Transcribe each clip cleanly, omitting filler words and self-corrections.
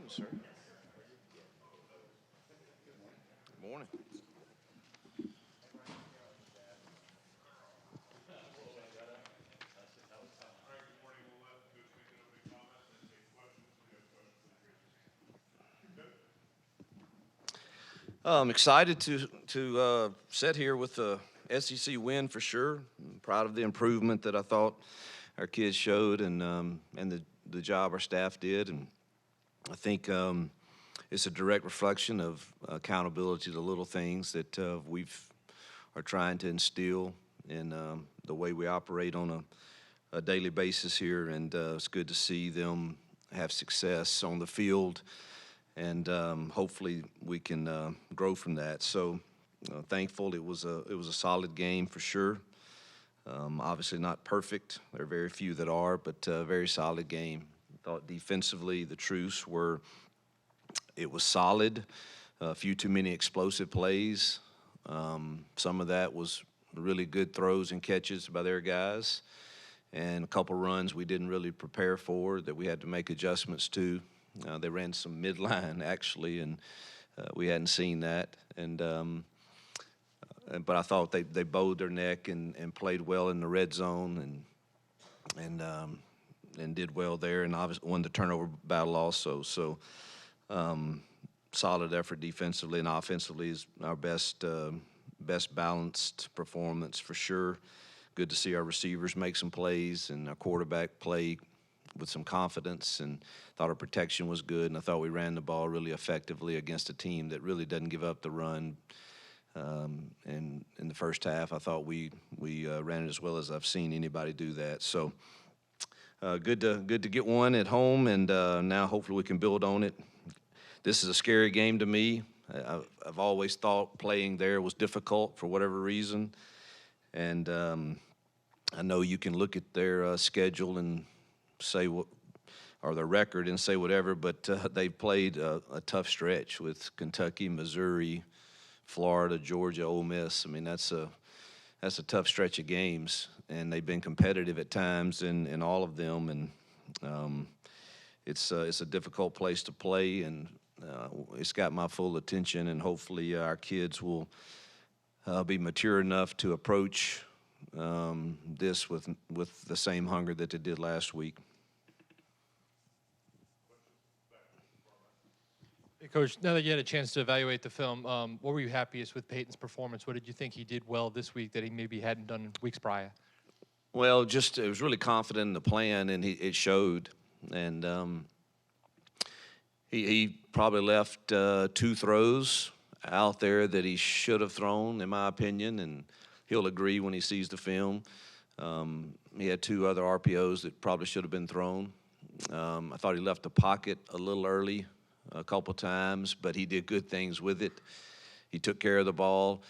morning, sir. Good morning. I'm excited to sit here with the SEC win for sure. I'm proud of the improvement that I thought our kids showed and the job our staff did, and I think it's a direct reflection of accountability to little things that are trying to instill in the way we operate on a daily basis here, and it's good to see them have success on the field, and hopefully we can grow from that. So thankful it was a solid game for sure. Obviously not perfect. There are very few that are, but a very solid game. I thought defensively the truths were it was solid. A few too many explosive plays. Some of that was really good throws and catches by their guys, and a couple runs we didn't really prepare for that we had to make adjustments to. They ran some midline actually, and we hadn't seen that. But I thought they bowed their neck and played well in the red zone and did well there, and obviously won the turnover battle also. So solid effort defensively, and offensively is our best balanced performance for sure. Good to see our receivers make some plays and our quarterback play with some confidence, and thought our protection was good, and I thought we ran the ball really effectively against a team that really doesn't give up the run. And in the first half, I thought we ran it as well as I've seen anybody do that. So good to get one at home, and now hopefully we can build on it. This is a scary game to me. I've always thought playing there was difficult for whatever reason, and I know you can look at their schedule and say what, or their record and say whatever, but they've played a tough stretch with Kentucky, Missouri, Florida, Georgia, Ole Miss. I mean, that's a tough stretch of games, and they've been competitive at times in all of them, and it's a difficult place to play, and it's got my full attention, and hopefully our kids will be mature enough to approach this with the same hunger that they did last week. Hey, Coach, now that you had a chance to evaluate the film, what were you happiest with Peyton's performance? What did you think he did well this week that he maybe hadn't done weeks prior? Well, just it was really confident in the plan, and it showed. And he probably left 2 throws out there that he should have thrown, in my opinion, and he'll agree when he sees the film. He had 2 other RPOs that probably should have been thrown. I thought he left the pocket a little early a couple times, but he did good things with it. He took care of the ball.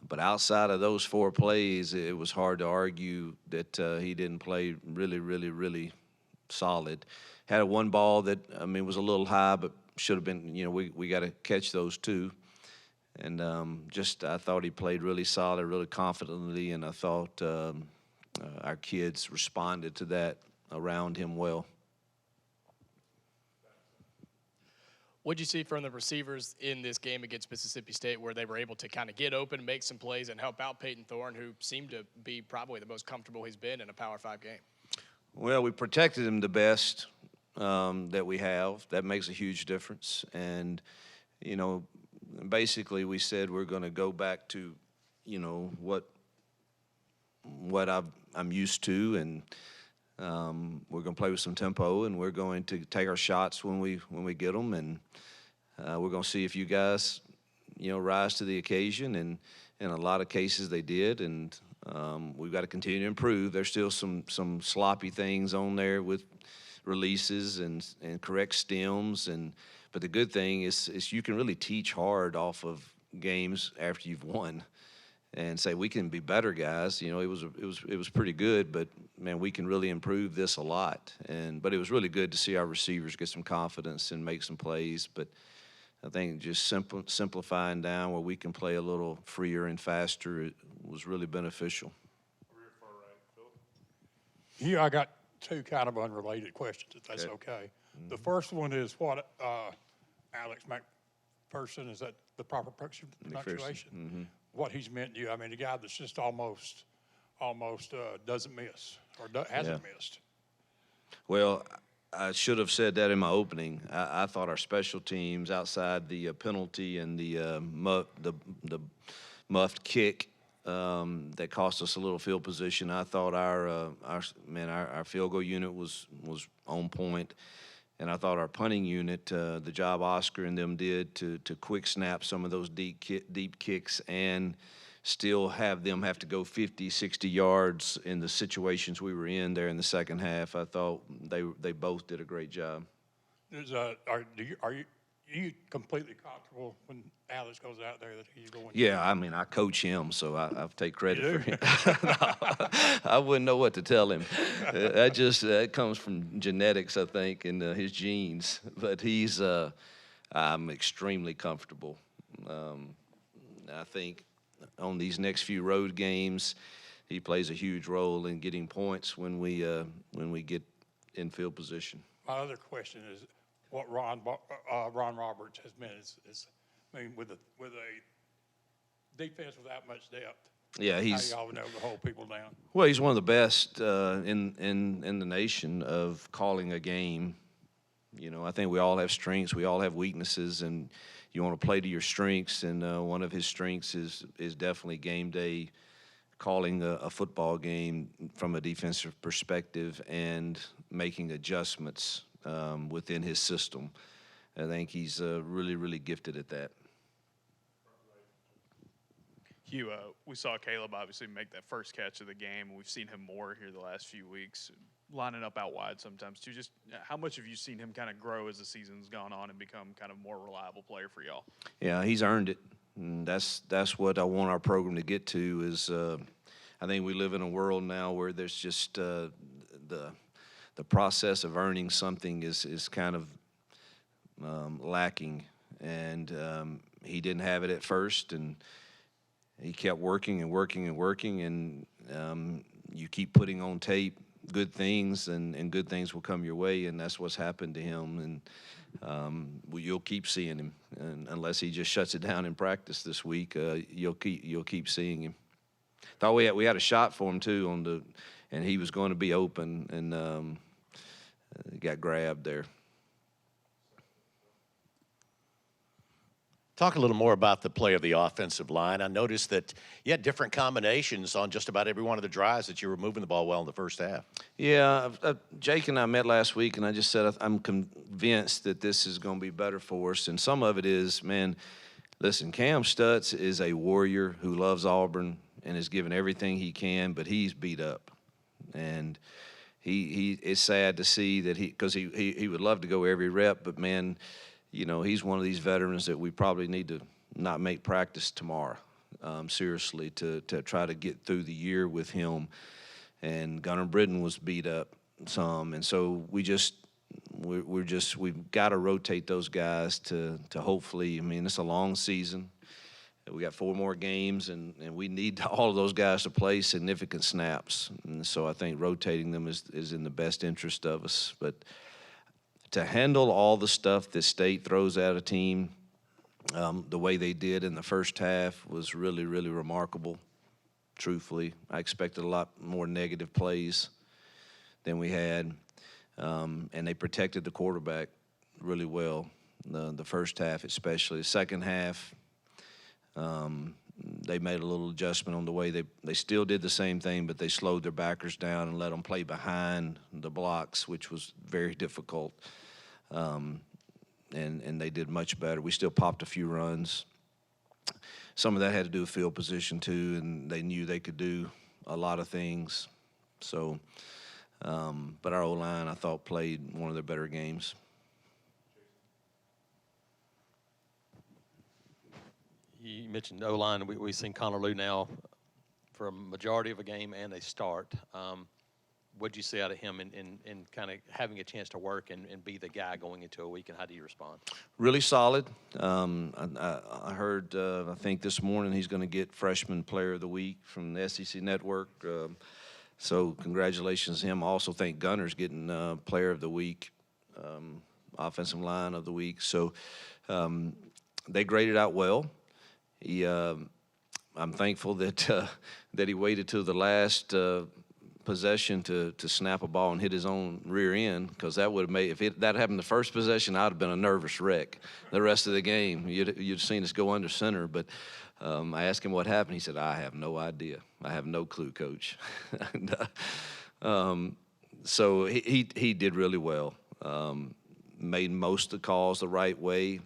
But outside of those 4 plays, it was hard to argue that he didn't play really, really, really solid. Had a one ball that, I mean, was a little high, but should have been, we got to catch those too. And I thought he played really solid, really confidently, and I thought our kids responded to that around him well. What did you see from the receivers in this game against Mississippi State where they were able to kind of get open, make some plays, and help out Peyton Thorne, who seemed to be probably the most comfortable he's been in a Power 5 game? Well, we protected him the best that we have. That makes a huge difference. And, basically we said we're going to go back to, what I'm used to, and we're going to play with some tempo, and we're going to take our shots when we get them, and we're going to see if you guys, rise to the occasion. And in a lot of cases they did, and we've got to continue to improve. There's still some sloppy things on there with releases and correct stems, but the good thing is you can really teach hard off of games after you've won, and say we can be better, guys. It was pretty good, but man, we can really improve this a lot. But it was really good to see our receivers get some confidence and make some plays. But I think just simplifying down where we can play a little freer and faster, it was really beneficial. Here I got 2 kind of unrelated questions, if that's okay. The first one is what Alex McPherson, is that the proper pronunciation? What he's meant to you. I mean, the guy that's just almost doesn't miss or hasn't missed. Well, I should have said that in my opening. I thought our special teams, outside the penalty and the muffed kick that cost us a little field position, I thought our field goal unit was on point, and I thought our punting unit, the job Oscar and them did to quick snap some of those deep kicks and still have them have to go 50, 60 yards in the situations we were in there in the second half. I thought they both did a great job. Are you completely comfortable when Alex goes out there that he's going? Yeah, I mean, I coach him, so I take credit for him. No, I wouldn't know what to tell him. That comes from genetics, I think, and his genes. But I'm extremely comfortable. I think on these next few road games, he plays a huge role in getting points when we get in field position. My other question is what Ron Roberts has meant is I mean, with a defense without much depth. Yeah, he's. How y'all know to hold people down? Well, he's one of the best in the nation of calling a game. You know, I think we all have strengths, we all have weaknesses, and you want to play to your strengths. And one of his strengths is definitely game day, calling a football game from a defensive perspective and making adjustments within his system. I think he's really, really gifted at that. Hugh, we saw Caleb obviously make that first catch of the game, and we've seen him more here the last few weeks, lining up out wide sometimes too. Just how much have you seen him kind of grow as the season's gone on and become kind of more reliable player for y'all? Yeah, he's earned it. And that's what I want our program to get to is I think we live in a world now where there's just the process of earning something is kind of lacking. And he didn't have it at first, and he kept working and working and working, and you keep putting on tape good things, and good things will come your way, and that's what's happened to him. And you'll keep seeing him, and unless he just shuts it down in practice this week, you'll keep seeing him. Thought we had a shot for him too and he was going to be open, and he got grabbed there. Talk a little more about the play of the offensive line. I noticed that you had different combinations on just about every one of the drives that you were moving the ball well in the first half. Yeah, Jake and I met last week, and I just said I'm convinced that this is going to be better for us. And some of it is, man, listen, Cam Stutz is a warrior who loves Auburn and is giving everything he can, but he's beat up. And it's sad to see that because he would love to go every rep, but, man, you know, he's one of these veterans that we probably need to not make practice tomorrow, seriously, to try to get through the year with him. And Gunnar Britton was beat up some, and so we've got to rotate those guys to hopefully. I mean, it's a long season. We got 4 more games, and we need all of those guys to play significant snaps. And so I think rotating them is in the best interest of us, but to handle all the stuff that State throws at a team the way they did in the first half was really, really remarkable, truthfully. I expected a lot more negative plays than we had, and they protected the quarterback really well, the first half especially. The second half, they made a little adjustment on the way they still did the same thing, but they slowed their backers down and let them play behind the blocks, which was very difficult. And they did much better. We still popped a few runs. Some of that had to do with field position too, and they knew they could do a lot of things. So, but our O-line, I thought, played one of their better games. You mentioned O-line. We've seen Connor Lew now for a majority of a game and a start. What did you see out of him in kind of having a chance to work and be the guy going into a week, and how do you respond? Really solid. I heard, I think this morning he's going to get Freshman Player of the Week from the SEC Network. So congratulations to him. I also think Gunner's getting Player of the Week offensive line of the week. So they graded out well. I'm thankful that that he waited till the last possession to snap a ball and hit his own rear end, because that would have made, if that happened the first possession, I'd have been a nervous wreck the rest of the game. You'd seen us go under center, but I asked him what happened. He said, "I have no idea. I have no clue, Coach." And, so he did really well. Made most of the calls the right way.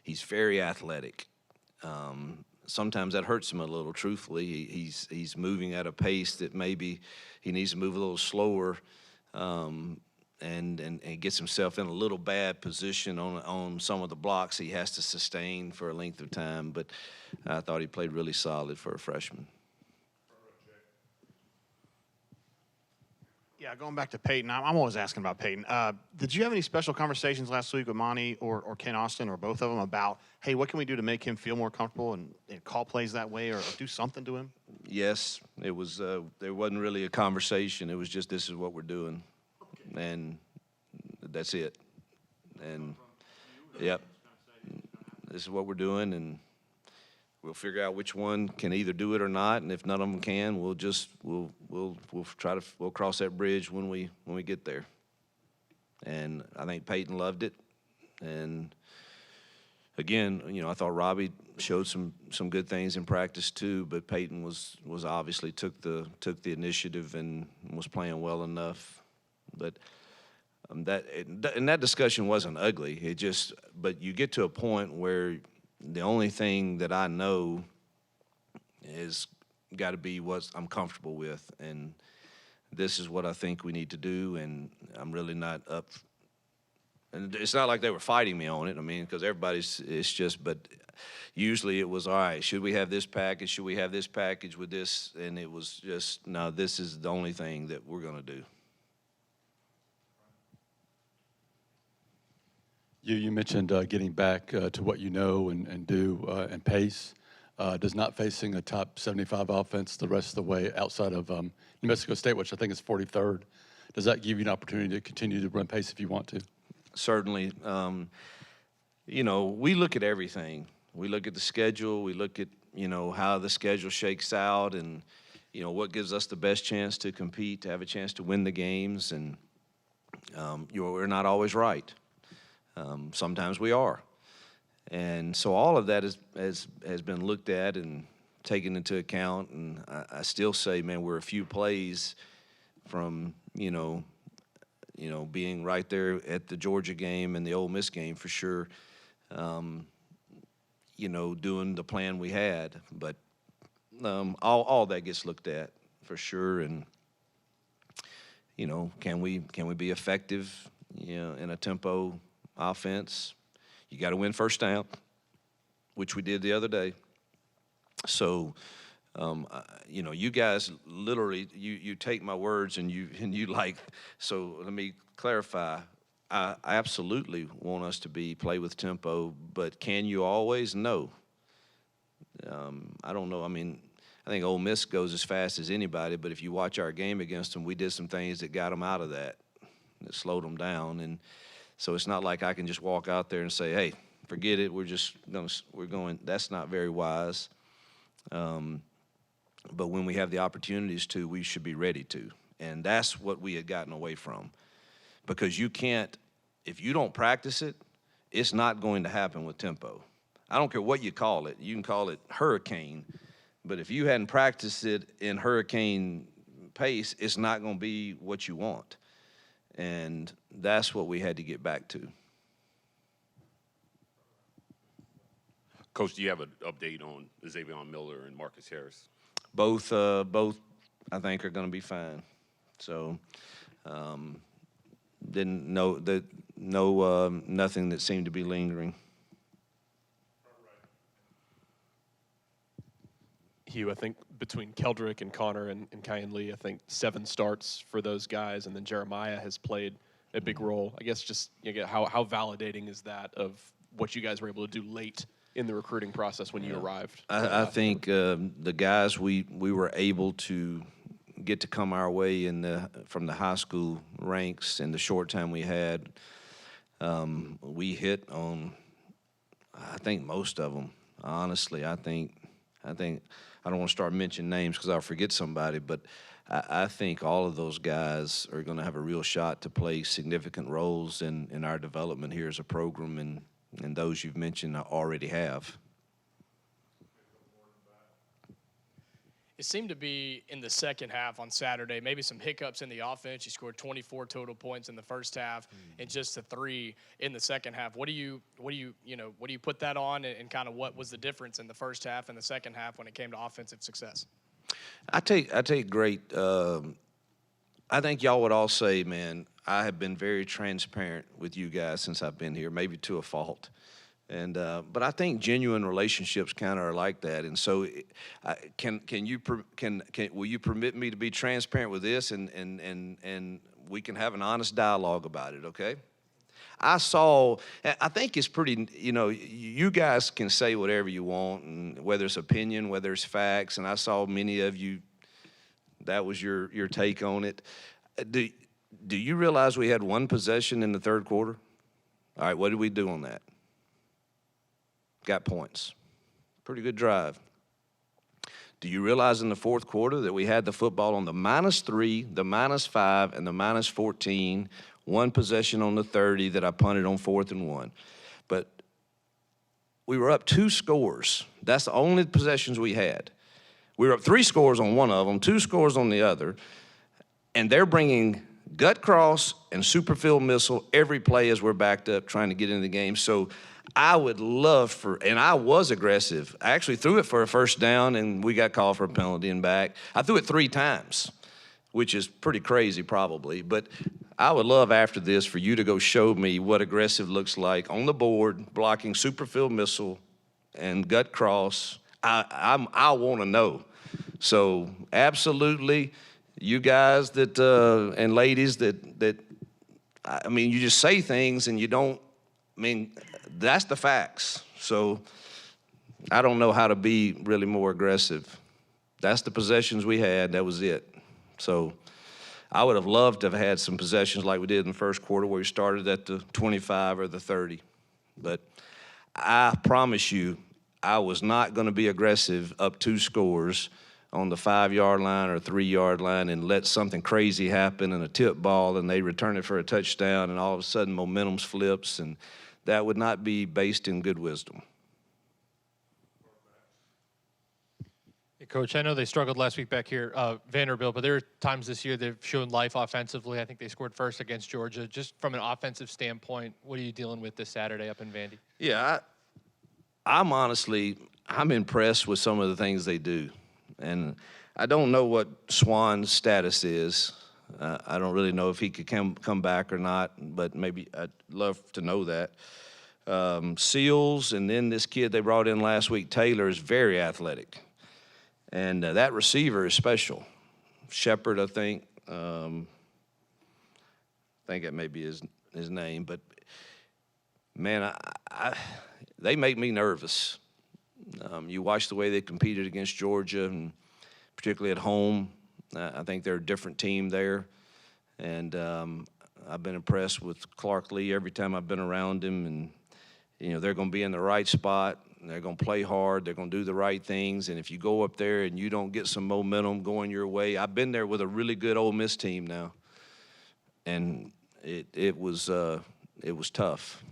He's very athletic. Sometimes that hurts him a little, truthfully. He's moving at a pace that maybe he needs to move a little slower, and gets himself in a little bad position on some of the blocks he has to sustain for a length of time. But I thought he played really solid for a freshman. Yeah, going back to Peyton, I'm always asking about Peyton. Did you have any special conversations last week with Monty or Ken Austin or both of them about, hey, what can we do to make him feel more comfortable and call plays that way or do something to him? Yes, it was. There wasn't really a conversation. It was just, this is what we're doing, and that's it. And yep, this is what we're doing, and we'll figure out which one can either do it or not. And if none of them can, we'll cross that bridge when we get there. And I think Peyton loved it. And again, I thought Robbie showed some good things in practice too, but Peyton was obviously took the initiative and was playing well enough. But that discussion wasn't ugly. But you get to a point where the only thing that I know is got to be what I'm comfortable with, and this is what I think we need to do, and I'm really not up. And it's not like they were fighting me on it. I mean, because but usually it was, all right, should we have this package? Should we have this package with this? And it was just, no, this is the only thing that we're going to do. You mentioned getting back to what you know and do and pace. Does not facing a top 75 offense the rest of the way outside of New Mexico State, which I think is 43rd, does that give you an opportunity to continue to run pace if you want to? Certainly. We look at everything. We look at the schedule. We look at, how the schedule shakes out and, what gives us the best chance to compete, to have a chance to win the games. And we're not always right. Sometimes we are. And so all of that has been looked at and taken into account. And I still say, man, we're a few plays from, being right there at the Georgia game and the Ole Miss game for sure, doing the plan we had. But all that gets looked at for sure. And, can we be effective, in a tempo offense? You got to win first down, which we did the other day. So, you guys literally, you take my words and you like, so let me clarify. I absolutely want us to play with tempo, but can you always? No. I don't know. I mean, I think Ole Miss goes as fast as anybody, but if you watch our game against them, we did some things that got them out of that slowed them down. And so it's not like I can just walk out there and say, hey, forget it, we're going. That's not very wise. But when we have the opportunities to, we should be ready to. And that's what we had gotten away from. Because you can't, if you don't practice it, it's not going to happen with tempo. I don't care what you call it. You can call it hurricane. But if you hadn't practiced it in hurricane pace, it's not going to be what you want. And that's what we had to get back to. Coach, do you have an update on Xavier Miller and Marcus Harris? Both, I think, are going to be fine. So, didn't know that nothing that seemed to be lingering. Hugh, I think between Keldrick and Connor and Kyan Lee, I think 7 starts for those guys, and then Jeremiah has played a big role. I guess just how validating is that of what you guys were able to do late in the recruiting process when you arrived? I think the guys we were able to get to come our way from the high school ranks in the short time we had. We hit on, I think, most of them. Honestly, I think I don't want to start mentioning names because I'll forget somebody, but I think all of those guys are going to have a real shot to play significant roles in our development here as a program, and those you've mentioned already have. It seemed to be in the second half on Saturday, maybe some hiccups in the offense. You scored 24 total points in the first half and just 3 in the second half. What do you put that on, and kind of what was the difference in the first half and the second half when it came to offensive success? I take great. I think y'all would all say, man, I have been very transparent with you guys since I've been here, maybe to a fault. And but I think genuine relationships kind of are like that. And so, will you permit me to be transparent with this, and we can have an honest dialogue about it, okay? I think it's pretty, you guys can say whatever you want, and whether it's opinion, whether it's facts, and I saw many of you, that was your take on it. Do you realize we had 1 possession in the third quarter? All right, what did we do on that? Got points. Pretty good drive. Do you realize in the fourth quarter that we had the football on the -3, the -5, and the -14, 1 possession on the 30 that I punted on 4th and 1. But we were up 2 scores. That's the only possessions we had. We were up 3 scores on one of them, 2 scores on the other, and they're bringing gut cross and superfield missile every play as we're backed up trying to get into the game. So I would love and I was aggressive. I actually threw it for a first down, and we got called for a penalty and back. I threw it 3 times, which is pretty crazy probably. But I would love after this for you to go show me what aggressive looks like on the board, blocking superfield missile and gut cross. I want to know. So absolutely, you guys and ladies that I mean, you just say things and you don't. I mean, that's the facts. So I don't know how to be really more aggressive. That's the possessions we had. That was it. So I would have loved to have had some possessions like we did in the first quarter where we started at the 25 or the 30. But I promise you, I was not going to be aggressive up 2 scores on the 5-yard line or 3-yard line and let something crazy happen and a tip ball and they return it for a touchdown and all of a sudden momentum flips, and that would not be based in good wisdom. Hey, Coach, I know they struggled last week back here, Vanderbilt, but there are times this year they've shown life offensively. I think they scored first against Georgia. Just from an offensive standpoint, what are you dealing with this Saturday up in Vandy? Yeah, I'm impressed with some of the things they do. And I don't know what Swan's status is. I don't really know if he could come back or not, but maybe I'd love to know that. Seals, and then this kid they brought in last week, Taylor, is very athletic. And that receiver is special. Shepard, I think that may be his name. But, man, they make me nervous. You watch the way they competed against Georgia, and particularly at home. I think they're a different team there. And I've been impressed with Clark Lee every time I've been around him. And, they're going to be in the right spot. And they're going to play hard. They're going to do the right things. And if you go up there and you don't get some momentum going your way, I've been there with a really good Ole Miss team now. And it was tough.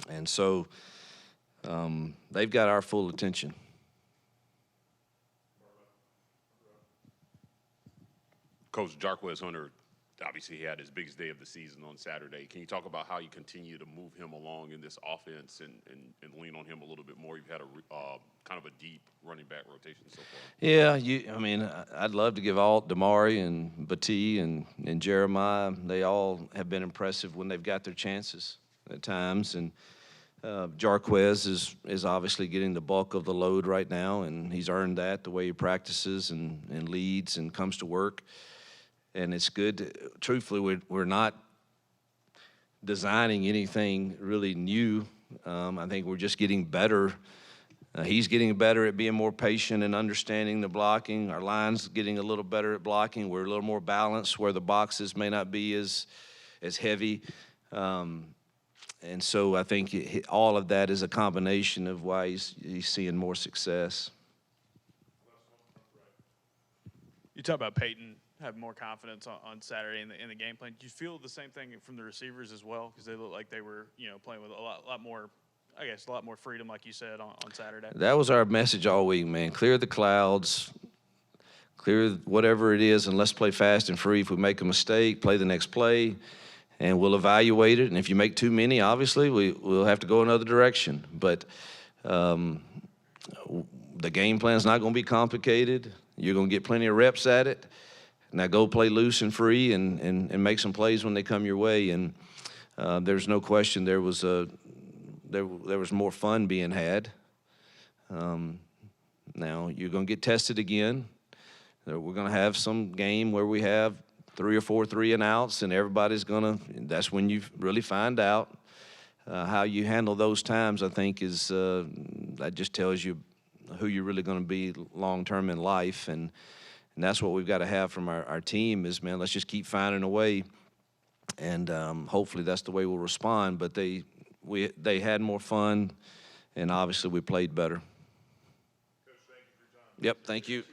And so they've got our full attention. Coach Jarquez Hunter, obviously he had his biggest day of the season on Saturday. Can you talk about how you continue to move him along in this offense and lean on him a little bit more? You've had a kind of a deep running back rotation so far. Yeah, I'd love to give Alt, Damari, and Batee, and Jeremiah. They all have been impressive when they've got their chances at times. And Jarquez is obviously getting the bulk of the load right now, and he's earned that the way he practices and leads and comes to work. And it's good. Truthfully, we're not designing anything really new. I think we're just getting better He's getting better at being more patient and understanding the blocking. Our line's getting a little better at blocking. We're a little more balanced where the boxes may not be as heavy. And so I think all of that is a combination of why he's seeing more success. You talk about Peyton having more confidence on Saturday in the game plan. Do you feel the same thing from the receivers as well? Because they look like they were, playing with a lot more, I guess, a lot more freedom, like you said, on Saturday. That was our message all week, man. Clear the clouds, clear whatever it is, and let's play fast and free. If we make a mistake, play the next play, and we'll evaluate it. And if you make too many, obviously, we'll have to go another direction. But the game plan's not going to be complicated. You're going to get plenty of reps at it. Now go play loose and free and make some plays when they come your way. And there's no question there was more fun being had. Now you're going to get tested again. We're going to have some game where we have 3 or 4 3-and-outs, and everybody's going to. That's when you really find out how you handle those times. I think is that just tells you who you're really going to be long term in life, and that's what we've got to have from our team. Is, man, let's just keep finding a way, and hopefully that's the way we'll respond. But they had more fun, and obviously we played better. Coach, thank you for your time. Yep, thank you.